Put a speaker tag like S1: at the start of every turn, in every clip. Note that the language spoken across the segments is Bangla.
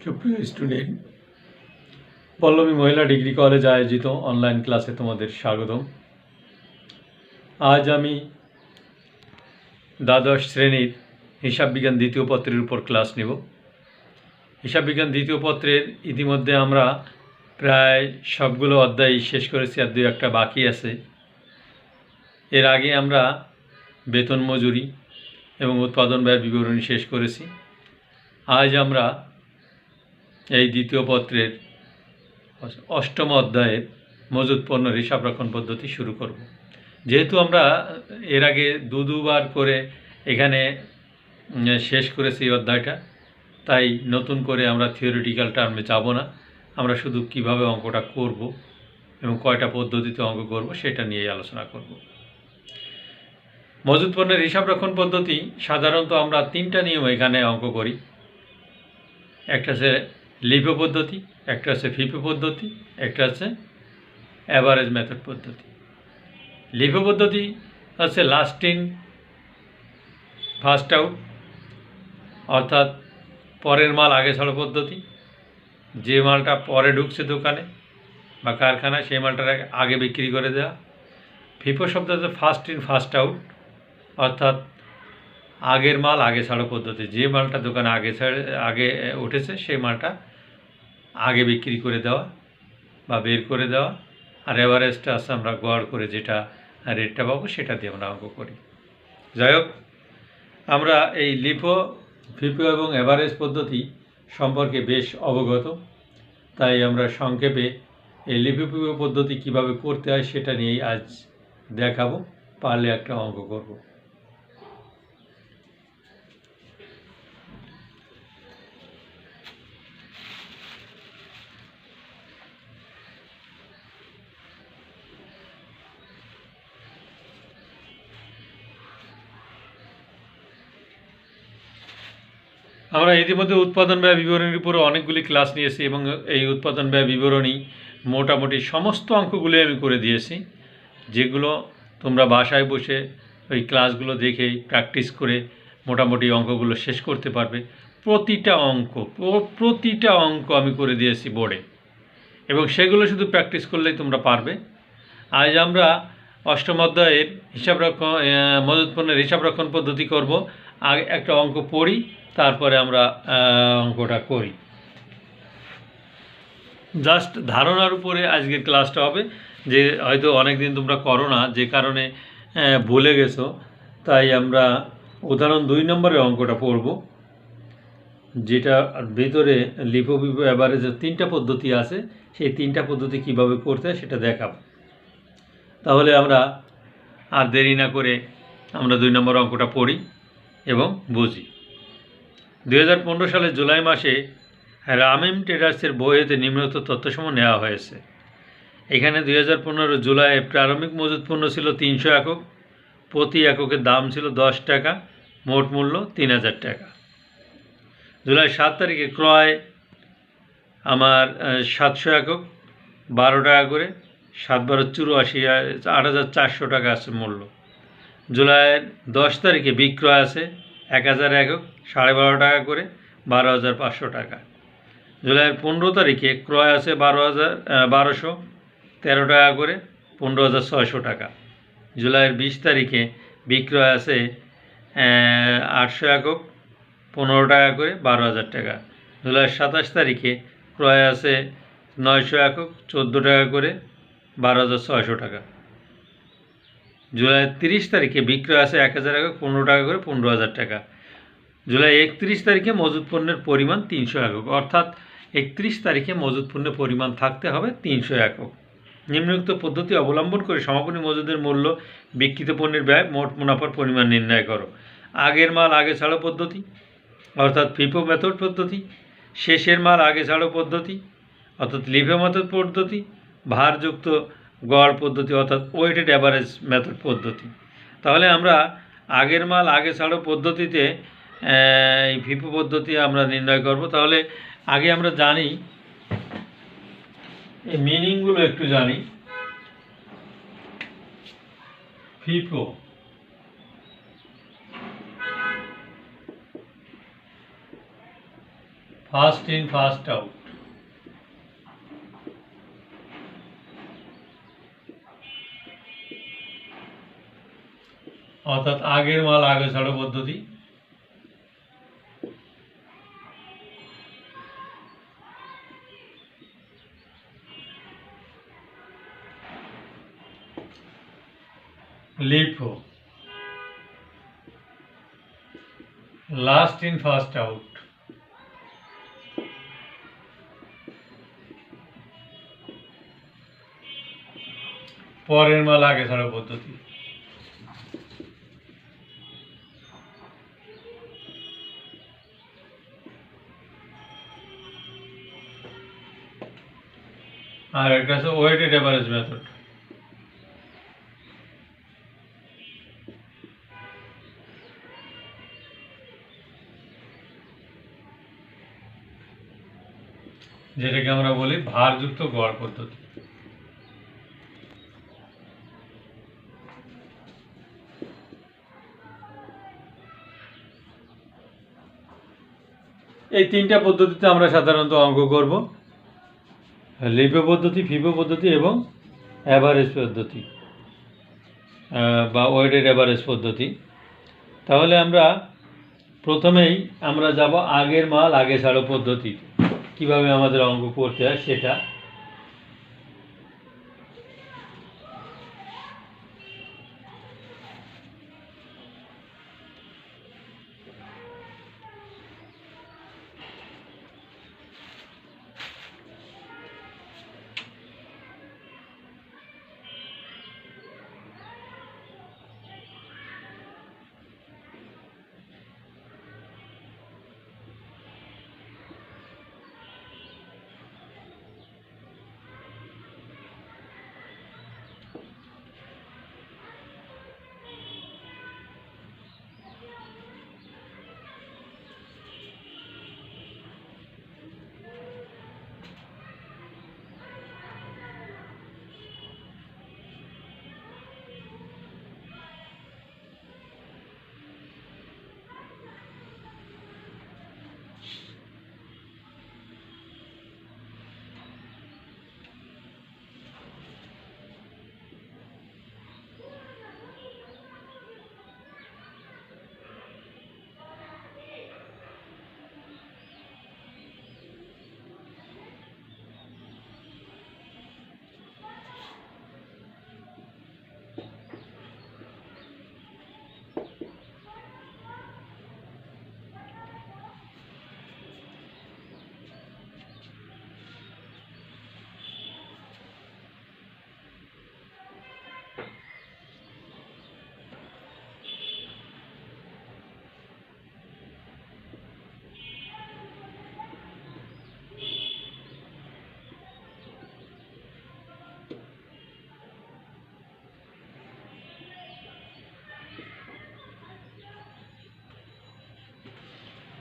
S1: সুপ্রিয় স্টুডেন্ট, পল্লবী মহিলা ডিগ্রি কলেজ আয়োজিত অনলাইন ক্লাসে তোমাদের স্বাগতম। আজ আমি দ্বাদশ শ্রেণীর হিসাব বিজ্ঞান দ্বিতীয় পত্রের উপর ক্লাস নেব। হিসাব বিজ্ঞান দ্বিতীয় পত্রের ইতিমধ্যে আমরা প্রায় সবগুলো অধ্যায় শেষ করেছি, আর দুই একটা বাকি আছে। এর আগে আমরা বেতন মজুরি এবং উৎপাদন ব্যয় বিবরণী শেষ করেছি। আজ আমরা এই দ্বিতীয় পত্রের অষ্টম অধ্যায়ের মজুত পণ্যের হিসাব রক্ষণ পদ্ধতি শুরু করব। যেহেতু আমরা এর আগে দুবার করে এখানে শেষ করেছি এই অধ্যায়টা, তাই নতুন করে আমরা থিওরিটিক্যাল টার্মে যাব না। আমরা শুধু কিভাবে অঙ্কটা করব এবং কয়টা পদ্ধতিতে অঙ্ক করব সেটা নিয়েই আলোচনা করব। মজুত পণ্যের হিসাব রক্ষণ পদ্ধতি সাধারণত আমরা তিনটা নিয়ম এখানে অঙ্ক করি। একটা আছে লিফো পদ্ধতি, একটা আছে ফিফো পদ্ধতি, একটা আছে অ্যাভারেজ মেথড পদ্ধতি। লিফো পদ্ধতি হচ্ছে লাস্ট ইন ফার্স্ট আউট, অর্থাৎ পরের মাল আগে ছাড়ো পদ্ধতি। যে মালটা পরে ঢুকছে দোকানে বা কারখানায় সেই মালটার আগে বিক্রি করে দেওয়া। ফিফো শব্দ হচ্ছে ফার্স্ট ইন ফার্স্ট আউট, অর্থাৎ আগের মাল আগে ছাড়ো পদ্ধতি। যে মালটা দোকানে আগে উঠেছে সেই মালটা আগে বিক্রি করে দেওয়া বা বের করে দেওয়া। আর এভারেজটা আছে আমরা গড় করে যেটা রেটটা পাবো সেটা দিয়ে আমরা অঙ্ক করি। যাই হোক, আমরা এই লিফো, ফিফো এবং এভারেজ পদ্ধতি সম্পর্কে বেশ অবগত, তাই আমরা সংক্ষেপে এই লিফো ফিফো পদ্ধতি কীভাবে করতে হয় সেটা নিয়েই আজ দেখাবো, পারলে একটা অঙ্ক করব। আমরা ইতিমধ্যে উৎপাদন ব্যয় বিবরণীর উপরে অনেকগুলি ক্লাস নিয়েছি এবং এই উৎপাদন ব্যয় বিবরণী মোটামুটি সমস্ত অঙ্কগুলি আমি করে দিয়েছি, যেগুলো তোমরা বাসায় বসে ওই ক্লাসগুলো দেখেই প্র্যাকটিস করে মোটামুটি অঙ্কগুলো শেষ করতে পারবে। প্রতিটা অঙ্ক আমি করে দিয়েছি বোর্ডে, এবং সেগুলো শুধু প্র্যাকটিস করলেই তোমরা পারবে। আজ আমরা অষ্টম অধ্যায়ের মজুত পণ্যের হিসাব রক্ষণ পদ্ধতি করব। আগে একটা অঙ্ক পড়ি, তারপরে আমরা অঙ্কটা করি। জাস্ট ধারণার উপরে আজকের ক্লাসটা হবে, যে হয়তো অনেক দিন তোমরা করো না, যে কারণে ভুলে গেছো। তাই আমরা উদাহরণ 2 নম্বরের অঙ্কটা পড়ব, যেটা ভিতরে লিফো ফিফো অ্যাভারেজের 3টা পদ্ধতি আছে। সেই 3টা পদ্ধতি কিভাবে করতে হয় সেটা দেখাব। তাহলে আমরা আর দেরি না করে আমরা 2 নম্বর অঙ্কটা পড়ি এবং বুঝি। 2015 সালের জুলাই মাসে রামিম ট্রেডার্সের বই হতে নিম্নলিখিত তথ্যসমূহ নেওয়া হয়েছে। এখানে 2015 জুলাইয়ে প্রারম্ভিক মজুত পণ্য ছিল 300 একক, প্রতি এককের দাম ছিল 10 টাকা, মোট মূল্য 3000 টাকা। জুলাই 7 তারিখে ক্রয় আমার 700 একক, 12 টাকা করে, 7/12 84, 8400 টাকা আছে মূল্য। জুলাইয়ের 10 তারিখে বিক্রয় আছে 1000 একক, 12.5 টাকা করে, 12,500 টাকা। জুলাইয়ের 15 তারিখে ক্রয় আছে 1200, 13 টাকা করে, 15,600 টাকা। জুলাইয়ের 20 তারিখে বিক্রয় আছে 800 একক, 15 টাকা করে, 12,000 টাকা। জুলাইয়ের 27 তারিখে ক্রয় আছে 900 একক, 14 টাকা করে, 12,600 টাকা। জুলাইয়ের 30 তারিখে বিক্রয় আছে 1000 একক, 15 টাকা করে, 15,000 টাকা। জুলাই 31 তারিখে মজুত পণ্যের পরিমাণ 300 একক, অর্থাৎ 31 তারিখে মজুত পণ্যের পরিমাণ থাকতে হবে 300 একক। নিম্নলিখিত পদ্ধতি অবলম্বন করে সমাপনী মজুদের মূল্য, বিক্রিত পণ্যের ব্যয়, মোট মুনাফার পরিমাণ নির্ণয় করো। আগের মাল আগে ছাড়ো পদ্ধতি, অর্থাৎ ফিফো মেথড পদ্ধতি। শেষের মাল আগে ছাড়ো পদ্ধতি, অর্থাৎ লিফো মেথড পদ্ধতি। ভারযুক্ত গড় পদ্ধতি, অর্থাৎ ওয়েটেড অ্যাভারেজ মেথড পদ্ধতি। তাহলে আমরা আগের মাল আগে ছাড়ো পদ্ধতিতে এই ফিফো পদ্ধতি আমরা নির্ণয় করব। তাহলে আগে আমরা জানি, এই মিনিংগুলো একটু জানি। FIFO first in first out, অর্থাৎ আগের মাল আগে ছাড়ো পদ্ধতি। LIFO, last in first out, পরের মাল আগে ছাড়ো পদ্ধতি। আর একটা আছে ওয়েটেড এভারেজ মেথড। যেটাকে আমরা বলি ভারযুক্ত গড় পদ্ধতি। এই তিনটা পদ্ধতিতে আমরা সাধারণত অঙ্ক করব, লিফো পদ্ধতি, ফিফো পদ্ধতি এবং অ্যাভারেজ পদ্ধতি বা ওয়েটেড অ্যাভারেজ পদ্ধতি। তাহলে আমরা প্রথমেই আমরা যাব আগের মাল আগে ছাড়ো পদ্ধতি, কিভাবে আমাদের অঙ্ক করতে হয় সেটা।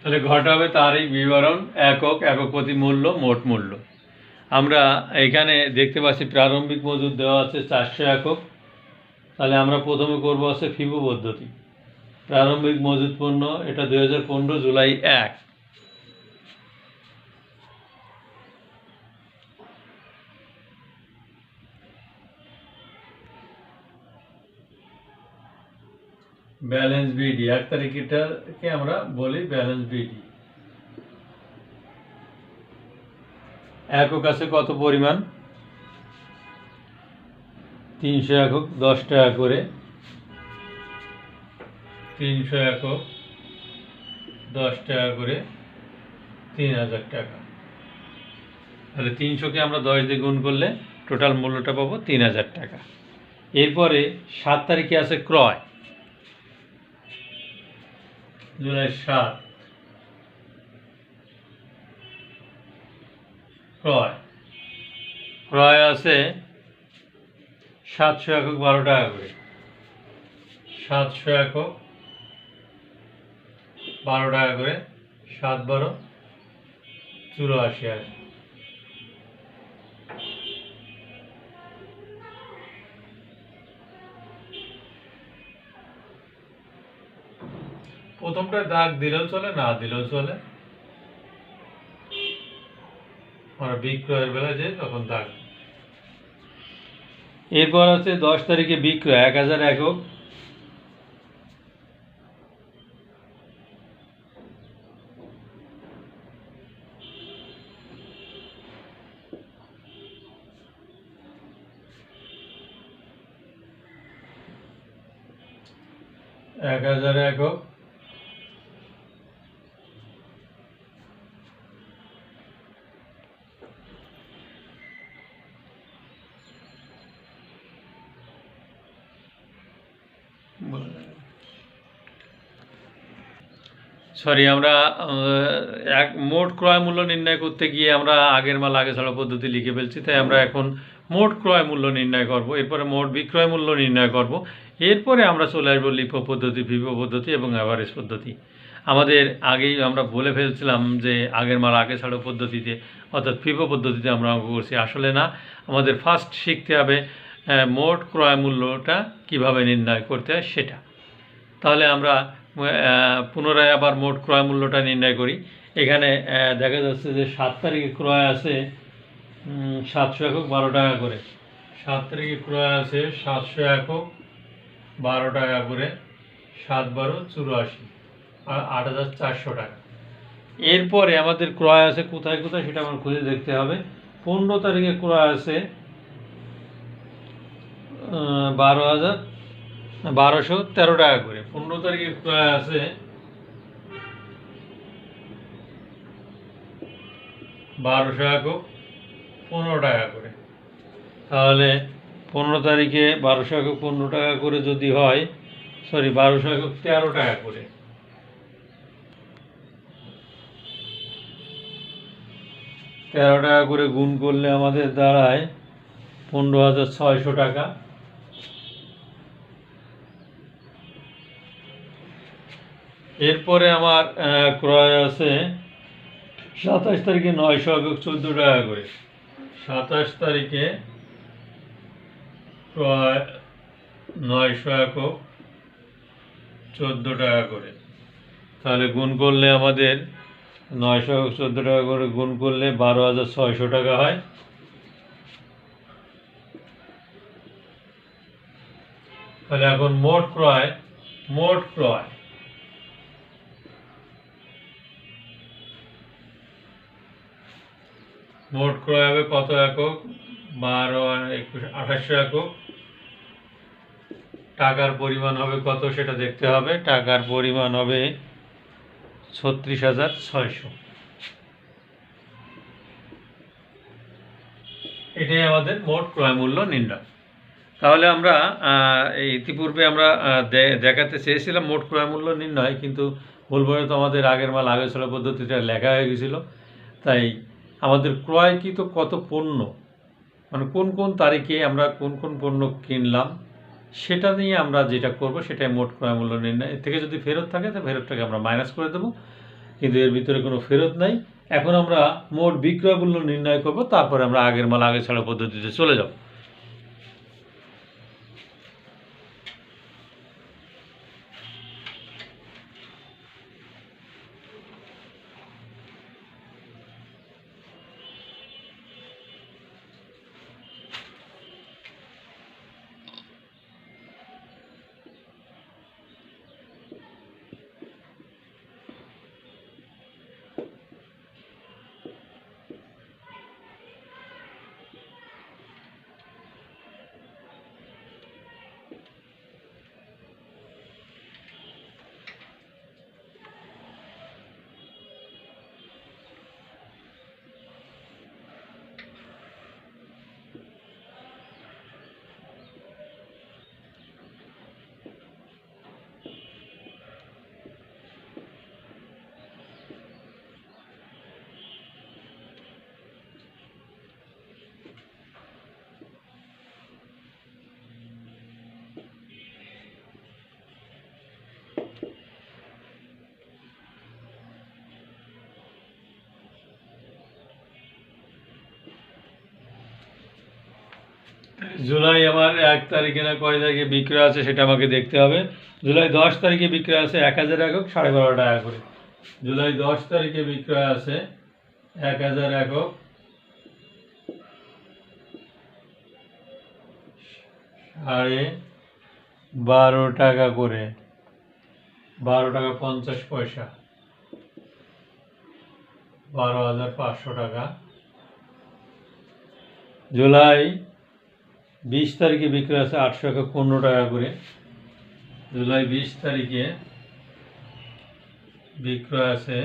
S1: তাহলে ঘটা হবে তারিখ, বিবরণ, একক, একক প্রতি মূল্য, মোট মূল্য। আমরা এখানে দেখতে পাচ্ছি প্রারম্ভিক মজুদ দেওয়া আছে 400 একক। তাহলে আমরা প্রথমে করব আছে ফিফো পদ্ধতি। প্রারম্ভিক মজুদ পণ্য, এটা 2015 জুলাই 1। ব্যালেন্স বিডি 1 তারিখটাকে আমরা বলি ব্যালেন্স বিডি। একক আছে কত পরিমাণ? 300 একক, 10 টাকা করে। 300 একক 10 টাকা করে, 3000 টাকা। তাহলে 300কে আমরা 10 দিয়ে গুণ করলে টোটাল মূল্যটা পাবো 3000 টাকা। এরপরে 7 তারিখে আছে ক্রয়, জুলাই 7। ক্রয় আছে 700 একক 12 টাকা করে। 700 একক 12 টাকা করে, 7 12 84 আসে। প্রথমটা দাগ দিলেও চলে, না দিলেও চলে। আমরা বিক্রয়ের বেলা যে তখন থাকবে। এরপর আছে 10 তারিখে বিক্রয় 1000 একক, 1000 একক, সরি আমরা এক মোট ক্রয় মূল্য নির্ণয় করতে গিয়ে আমরা আগের মাল আগে ছাড়া পদ্ধতি লিখে ফেলছি, তাই আমরা এখন মোট ক্রয় মূল্য নির্ণয় করব, এরপরে মোট বিক্রয় মূল্য নির্ণয় করব, এরপরে আমরা চলে আসবো লিফো পদ্ধতি, ফিফো পদ্ধতি এবং অ্যাভারেজ পদ্ধতি। আমাদের আগেই আমরা বলে ফেলছিলাম যে আগের মাল আগে ছাড়ো পদ্ধতিতে অর্থাৎ ফিফো পদ্ধতিতে আমরা অঙ্ক করছি, আসলে না, আমাদের ফার্স্ট শিখতে হবে মোট ক্রয় মূল্যটা কিভাবে নির্ণয় করতে হয় সেটা। তাহলে আমরা পুনরায় আবার মোট ক্রয় মূল্যটা নির্ণয় করি। এখানে দেখা যাচ্ছে যে 7 তারিখে ক্রয় আছে 700 একক 12 টাকা করে, 7 তারিখে ক্রয় আছে 700 একক 12 টাকা করে, 7 12 84 আর 8400 টাকা। এরপরে আমাদের ক্রয় আছে কোথায় কোথায় সেটা আমার খুঁজে দেখতে হবে। 15 তারিখে ক্রয় আছে 1213 টাকা করে, 15 তারিখে ক্রয় আছে 1200 একক 15 টাকা করে। তাহলে 15 তারিখে 1200 একক 15 টাকা করে যদি হয়, সরি 1200 একক 13 টাকা করে, 13 টাকা করে গুণ করলে আমাদের দাঁড়ায় 15,600 টাকা। এরপরে আমার ক্রয় আছে 27 তারিখে 900 একক 14 টাকা করে, 27 তারিখে ক্রয় 900 একক 14 টাকা করে। তাহলে গুণ করলে আমাদের 900 একক 14 টাকা করে গুণ করলে 12,600 টাকা হয়। তাহলে এখন মোট ক্রয় হবে কত একক, 12 আর 21 2800 একক। টাকার পরিমাণ হবে কত সেটা দেখতে হবে, টাকার পরিমাণ হবে 36,600। এটাই আমাদের মোট ক্রয় মূল্য নির্ণয়। তাহলে আমরা ইতিপূর্বে আমরা দেখাতে চেয়েছিলাম মোট ক্রয় মূল্য নির্ণয়, কিন্তু ভুলবশত আমাদের আগের মাল আগে ছাড়া পদ্ধতিটা লেখা হয়ে গেছিল। তাই আমাদের ক্রয়কৃত কত পণ্য, মানে কোন কোন তারিখে আমরা কোন কোন পণ্য কিনলাম সেটা নিয়ে আমরা যেটা করব সেটাই মোট ক্রয় মূল্য নির্ণয়। এর থেকে যদি ফেরত থাকে তো ফেরতটাকে আমরা মাইনাস করে দেবো, কিন্তু এর ভিতরে কোনো ফেরত নাই। এখন আমরা মোট বিক্রয় মূল্য নির্ণয় করব, তারপরে আমরা আগের মাল আগে ছাড়া পদ্ধতিতে চলে যাব। জুলাই আমার 1 তারিখে না কয় তারিখে বিক্রয় আছে সেটা আমাকে দেখতে হবে। জুলাই 10 তারিখে বিক্রয় আছে 1000 একক 12.5 টাকা করে। জুলাই 10 তারিখে বিক্রয় আছে 1000 একক 12.5 টাকা করে, 12 টাকা 50 পয়সা, 12,500 টাকা। জুলাই 20 তারিখে বিক্রয় আছে 815 টাকা করে। জুলাই 20 তারিখে বিক্রয় আছে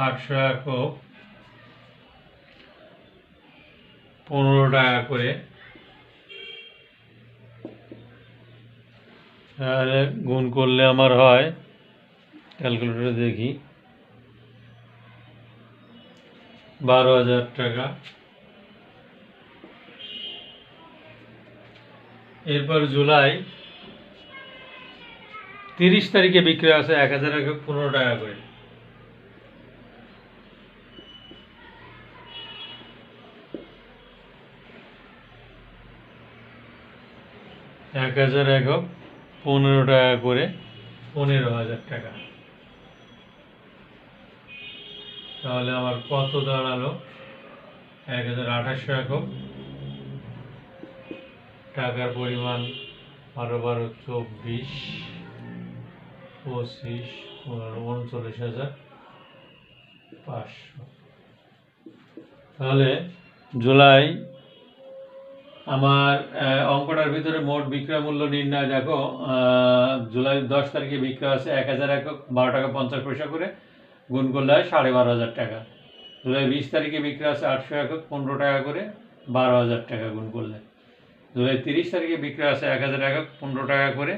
S1: 815 টাকা করে। তাহলে গুণ করলে আমার হয়, ক্যালকুলেটরে দেখি, 12,000 টাকা। এরপর জুলাই 30 তারিখে বিক্রয় আছে 1,115 টাকা করে। 1,115 টাকা করে, 15,000 টাকা। তাহলে আমার কত দাঁড়ালো? 1,028 একক। টাকার পরিমাণ 12 12 24 25 39,500। তাহলে জুলাই আমার অঙ্কটার ভিতরে মোট বিক্রয় মূল্য নির্ণয় দেখো। জুলাই 10 তারিখে বিক্রয় আছে 1,000 একক, 12 টাকা 50 পয়সা করে, গুণ করলে হয় 12,500 টাকা। জুলাই 20 তারিখে বিক্রয় আছে 800 একক, 15 টাকা করে, 12,000 টাকা গুণ করলে। জুলাই 30 তারিখে বিক্রয় আছে 1,000 একক, 15 টাকা করে,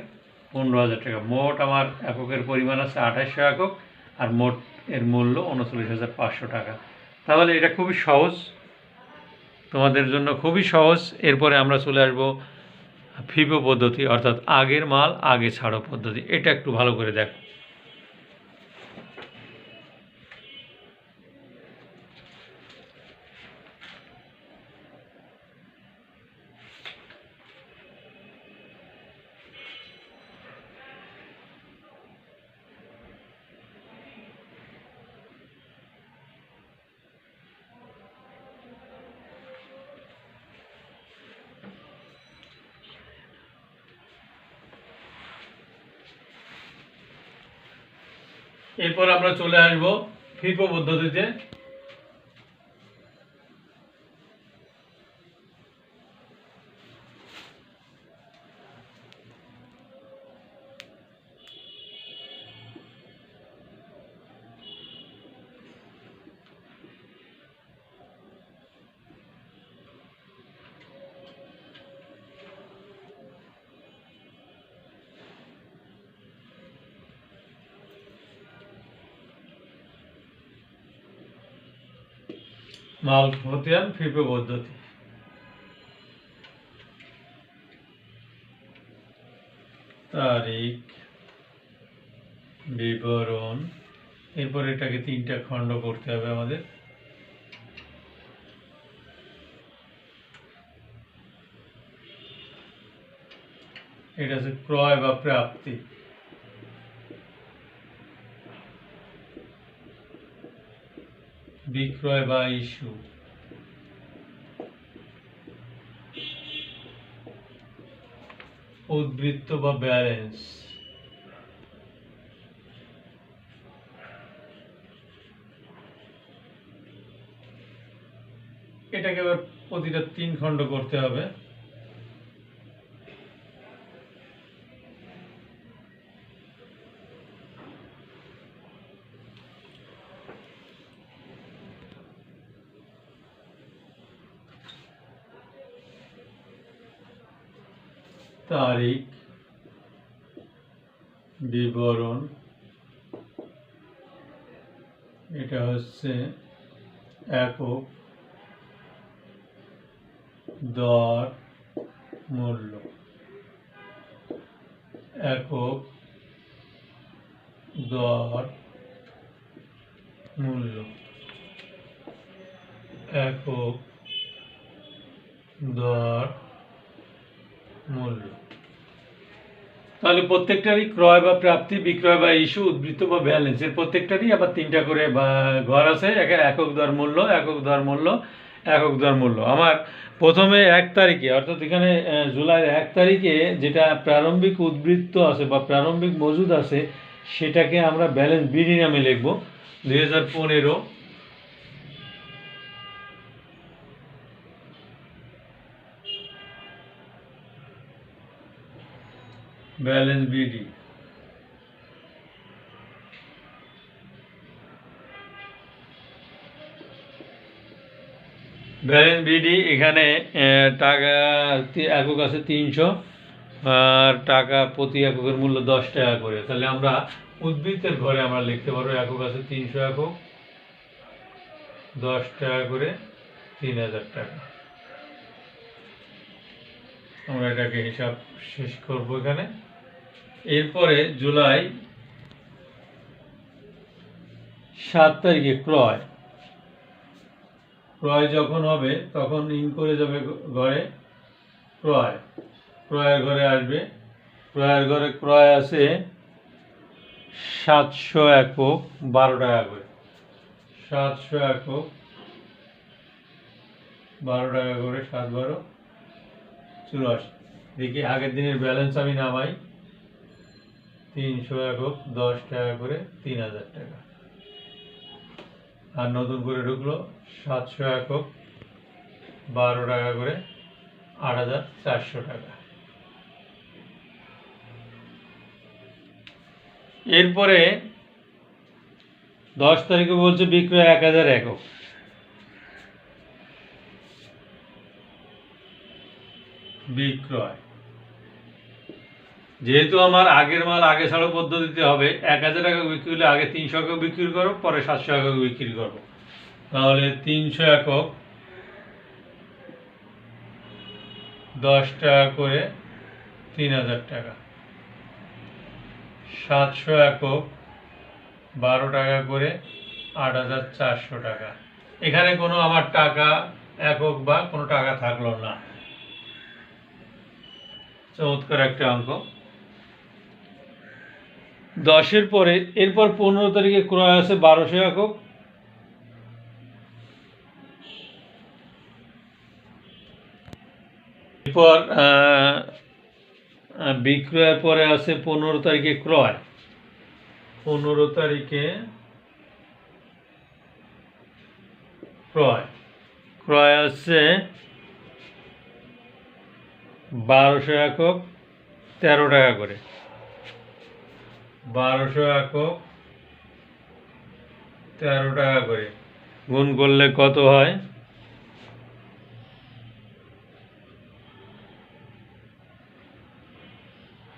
S1: 15,000 টাকা। মোট আমার এককের পরিমাণ আছে 2800 একক, আর মোট এর মূল্য 39,500 টাকা। তাহলে এটা খুবই সহজ, তোমাদের জন্য খুবই সহজ। এরপরে আমরা চলে আসবো ফিফো পদ্ধতি, অর্থাৎ আগের মাল আগে ছাড়ো পদ্ধতি। এটা একটু ভালো করে দেখো। এরপর আমরা চলে আসব ফিফো পদ্ধতিতে। মাল খতিয়ান ফিফো পদ্ধতি। তারিখ, বিবরণ। এরপর এটাকে 3টা খণ্ড করতে হবে আমাদের। এটা হচ্ছে ক্রয় বা প্রাপ্তি। বিক্রয় বা ইস্যু। উদ্বৃত্ত বা ব্যালেন্স। এটাকে এবার প্রতিটা 3 খণ্ড করতে হবে। তারিখ, বিবরণ। এটা হচ্ছে একক, দর, মূল্য। একক, দর, মূল্য। একক, দর, মূল্য। তাহলে প্রত্যেকটারই ক্রয় বা প্রাপ্তি, বিক্রয় বা ইস্যু, উদ্বৃত্ত বা ব্যালেন্স, এর প্রত্যেকটারই আবার 3টা করে ঘর আছে। একক দর মূল্য, একক দর মূল্য, একক দর মূল্য আমার প্রথমে 1 তারিখে, অর্থাৎ এখানে জুলাই 1 তারিখে যেটা প্রারম্ভিক উদ্বৃত্ত আছে বা প্রারম্ভিক মজুদ আছে সেটাকে আমরা ব্যালেন্স বিডি নামে লিখব। 2015 ব্যালেন্স বিডি। ব্যালেন্স বিডি এখানে টাকা একক আছে 300 আর টাকা প্রতি এককের মূল্য 10 টাকা করে। তাহলে আমরা উদ্বৃত্তের ঘরে আমরা লিখতে পারবো একক আছে 300 একক, 10 টাকা করে 3000 টাকা। আমরা এটাকে হিসাব শেষ করবো এখানে। এরপরে জুলাই 7 তারিখে ক্রয় যখন হবে তখন ইন করে যাবে ঘরে ক্রয়ের ঘরে আসবে। ক্রয়ের ঘরে ক্রয় আছে 700 একক 12 টাকা করে। 700 একক 12 টাকা করে, 7 12 84। দেখি আগের দিনের ব্যালেন্স আমি নামাই। 300 একক 10 টাকা করে 3000 টাকা। আর নতুন করে ঢুকলো 700 একক 12 টাকা করে 8400 টাকা। এরপরে 10 তারিখে বলছে বিক্রয় 1000 একক। বিক্রয় যেহেতু আমার আগের মাল আগে ছাড়ো পদ্ধতিতে হবে, 1000 একক বিক্রি হলে আগে 300 একক বিক্রি করবো, পরে 700 একক বিক্রি করবো। তাহলে 300 একক 10 টাকা করে 3000 টাকা, 700 একক 12 টাকা করে 8400 টাকা। এখানে কোনো আমার টাকা একক বা কোনো টাকা থাকলো না। চমৎকার একটা অঙ্ক। 10-এর পরে এরপর 15 তারিখে ক্রয় আছে 1200 একক। এরপর বিক্রয়ের পরে আছে 15 তারিখে ক্রয়। 15 তারিখে ক্রয় আছে 1200 একক 13 টাকা করে। 1200 একক 13 টাকা করে গুণ করলে কত হয়?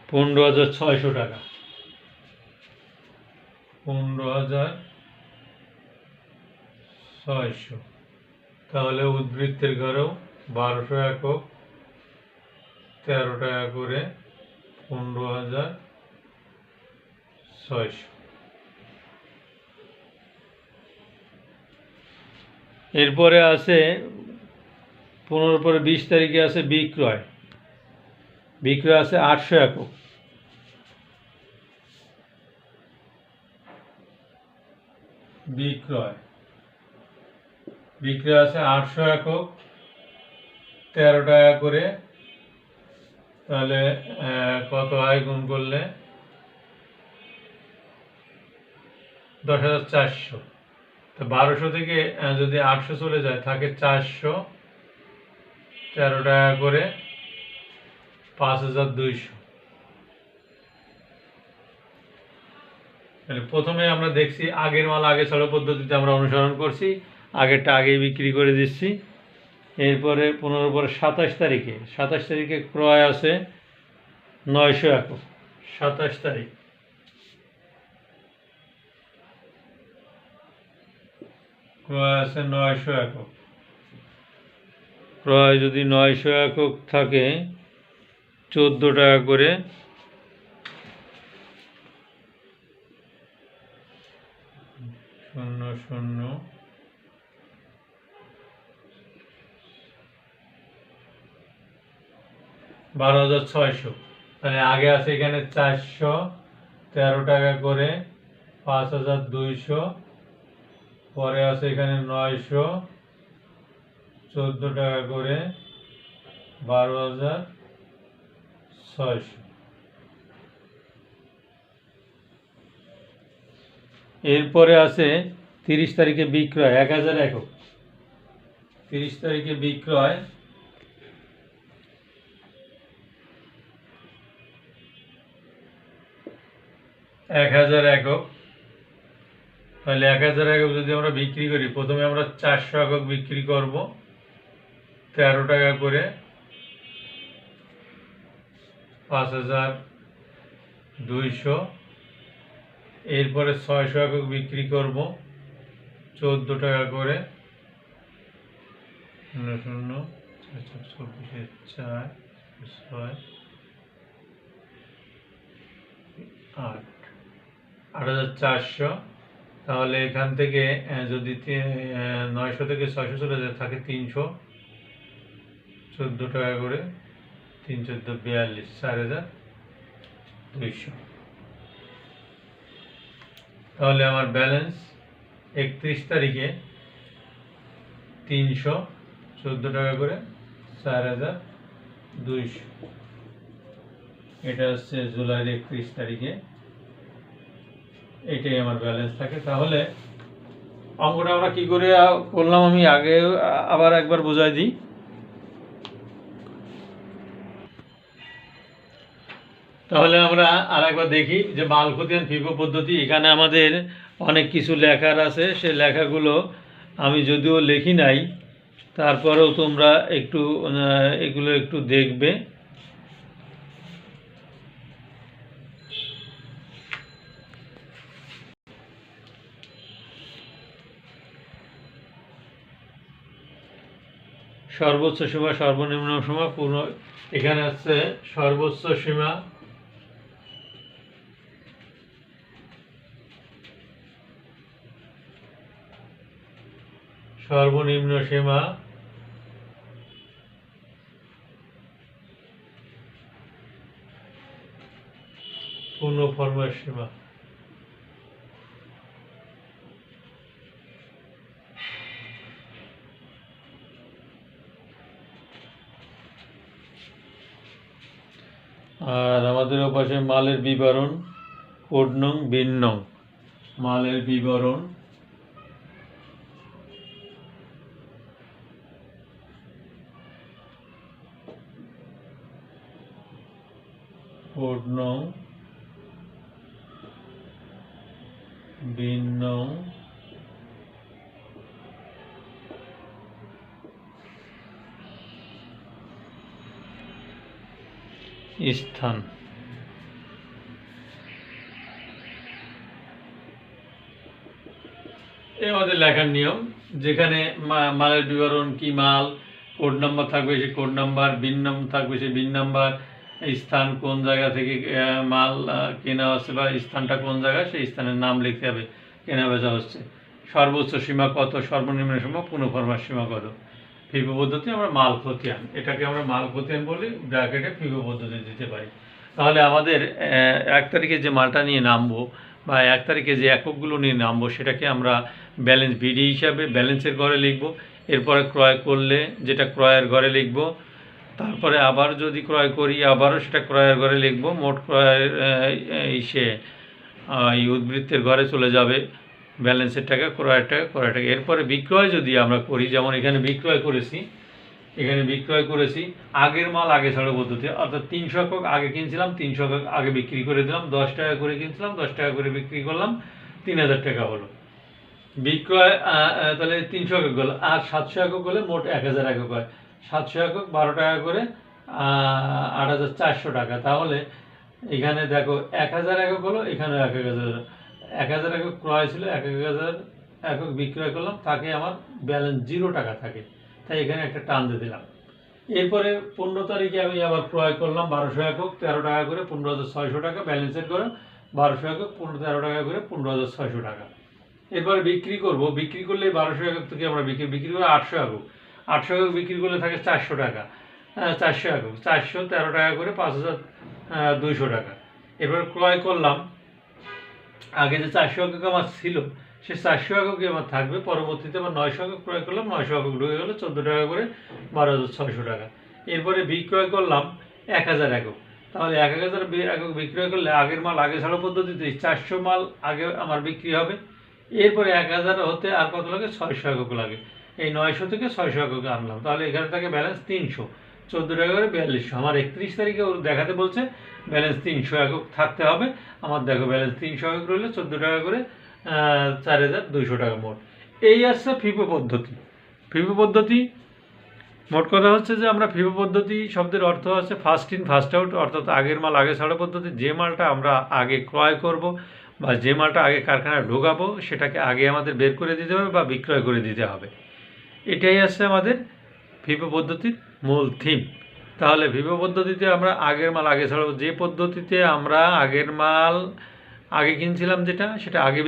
S1: 15,600 টাকা। 15,600। তাহলে উদ্বৃত্তের ঘরেও 1200 একক 13 টাকা করে 15,600। এরপরে আছে 15 পরে 20 তারিখে আছে বিক্রয় আছে 800 একক। বিক্রয় আছে 800 একক 13 টাকা করে। তাহলে কত হয় গুণ করলে? 10,400। তো 1200 থেকে যদি 800 চলে যায় থাকে 400, 13 টাকা করে 5,200। তাহলে প্রথমে আমরা দেখছি আগের মাল আগে ছাড়ো পদ্ধতিতে আমরা অনুসরণ করছি, আগেরটা আগেই বিক্রি করে দিচ্ছি। এরপরে 15 পরে 27 তারিখে ক্রয় আছে 900 একক। 27 তারিখ ক্রয় আছে 900 একক। ক্রয় যদি 900 একক থাকে 14 টাকা করে, 00 12,600। তাহলে আগে আছে এখানে 400, 13 টাকা করে 5,200। পরে আছে এখানে 900, 14 টাকা করে 12,600। এরপরে আছে 30 তারিখে বিক্রয় 1000 একক। 30 তারিখে বিক্রয় 1000 একক। তাহলে 1000 একক যদি আমরা বিক্রি করি, প্রথমে আমরা 400 একক বিক্রি করব 13 টাকা করে, 5200। এরপরে 600 একক বিক্রি করব 14 টাকা করে, 0 24 4 6 8 8400। তাহলে এখান থেকে যদি 900 থেকে 600 চলে যায় থাকে 300, 14 টাকা করে, 3 14 42, 4200। তাহলে আমার ব্যালেন্স 31 তারিখে 300, 14 টাকা করে, 4200। এটা হচ্ছে জুলাইয়ের 31 তারিখে, এটাই আমার ব্যালেন্স থাকে। তাহলে অঙ্কটা আমরা কি করে করলাম আমি আগে আবার একবার বোঝাই দিই। তাহলে আমরা আর একবার দেখি যে মাল খতিয়ান ফিফো পদ্ধতি। এখানে আমাদের অনেক কিছু লেখার আছে, সে লেখাগুলো আমি যদিও লিখি নাই, তারপরেও তোমরা একটু এগুলো একটু দেখবে। সর্বোচ্চ সীমা, সর্বনিম্ন সীমা, পূর্ণ। এখানে আছে সর্বোচ্চ সীমা, সর্বনিম্ন সীমা, পূর্ণ ফরমার সীমা। আর আমাদের ওপাশে মালের বিবরণ, কোড নং, বিন নং। মালের বিবরণ, কোড নং, বিন নং, স্থান। এই আমাদের লেখার নিয়ম। যেখানে মালের বিবরণ কি মাল, কোড নাম্বার থাকবে সে কোড নাম্বার, বিন নাম্বার থাকবে সে বিন নাম্বার, স্থান কোন জায়গা থেকে মাল কেনা হচ্ছে বা স্থানটা কোন জায়গায় সেই স্থানের নাম লিখতে হবে, কেনা বেচা হচ্ছে। সর্বোচ্চ সীমা কত, সর্বনিম্ন সীমা, পুনঃফরমার সীমা কত। ফিফো পদ্ধতি আমরা মাল খতিয়ান, এটাকে আমরা মাল খতিয়ান বলি, ব্র্যাকেটে ফিফো পদ্ধতি দিতে পারি। তাহলে আমাদের 1 তারিখে যে মালটা নিয়ে নামবো বা 1 তারিখে যে এককগুলো নিয়ে নামবো সেটাকে আমরা ব্যালেন্স বিডি হিসাবে ব্যালেন্সের ঘরে লিখব। এরপরে ক্রয় করলে যেটা ক্রয়ের ঘরে লিখব। তারপরে আবার যদি ক্রয় করি আবারও সেটা ক্রয়ের ঘরে লিখব। মোট ক্রয়ের এই উদ্বৃত্তের ঘরে চলে যাবে ব্যালেন্সের টাকা, ক্রয়ের টাকা, ক্রয়ের টাকা। এরপরে বিক্রয় যদি আমরা করি, যেমন এখানে বিক্রয় করেছি আগের মাল আগে ছাড়ো পদ্ধতি, অর্থাৎ 300 একক আগে কিনছিলাম, 300 একক আগে বিক্রি করে দিলাম, 10 টাকা করে কিনছিলাম, 10 টাকা করে বিক্রি করলাম, 3000 টাকা হলো বিক্রয়। তাহলে 300 একক গেল, আর 700 একক হলে মোট 1000 একক হয়। 700 একক 12 টাকা করে, 8400 টাকা। তাহলে এখানে দেখো 1000 একক হলো, এখানে 1000 একক ক্রয় ছিল, 1000 একক বিক্রয় করলাম, তাকে আমার ব্যালেন্স 0 টাকা থাকে, তাই এখানে একটা টান দিয়ে দিলাম। এরপরে 15 তারিখে আমি আবার ক্রয় করলাম 1200 একক, 13 টাকা করে, 15600 টাকা ব্যালেন্সের করে। 1200 একক 13 টাকা করে, 15600 টাকা। এরপরে বিক্রি করব, বিক্রি করলে 1200 একক থেকে আমরা বিক্রি করে 800 একক, 800 একক বিক্রি করলে থাকে 400 টাকা। 400 একক, 400 13 টাকা করে, 5200 টাকা। এরপরে ক্রয় করলাম, আগে যে 400 একক আমার ছিল সে 400 এককই আমার থাকবে। পরবর্তীতে আবার 900 একক ক্রয় করলাম, 900 একক ঢুকে গেলো 14 টাকা করে, 12,600 টাকা। এরপরে বিক্রয় করলাম 1000 একক। তাহলে 1000 একক বিক্রয় করলে আগের মাল আগে ছাড়া পদ্ধতিতে 400 মাল আগে আমার বিক্রি হবে। এরপরে 1000 হতে আর কত লাগে? 600 একক লাগে। এই 900 থেকে 600 একক আনলাম, তাহলে এখানে থাকে ব্যালেন্স 300, 14 টাকা করে 4200। আমার 31 তারিখে ওর দেখাতে বলছে ব্যালেন্স 300 একক থাকতে হবে। আমার দেখো ব্যালেন্স 300 একক রইলে 14 টাকা করে 4200 টাকা মোট। এই আসছে ফিফো পদ্ধতি। ফিফো পদ্ধতি মোট কথা হচ্ছে যে আমরা ফিফো পদ্ধতি শব্দের অর্থ হচ্ছে ফার্স্ট ইন ফার্স্ট আউট, অর্থাৎ আগের মাল আগে ছাড়া পদ্ধতি। যে মালটা আমরা আগে ক্রয় করব বা যে মালটা আগে কারখানায় ঢোকাবো সেটাকে আগে আমাদের বের করে দিতে হবে বা বিক্রয় করে দিতে হবে। এটাই আছে আমাদের ফিফো পদ্ধতির মূল থিম। তাহলে ফিফো পদ্ধতিতে আমরা আগের মাল আগে ছাড়াবো, যে পদ্ধতিতে আমরা আগের মাল আগে কিনছিলাম যেটা সেটা আগে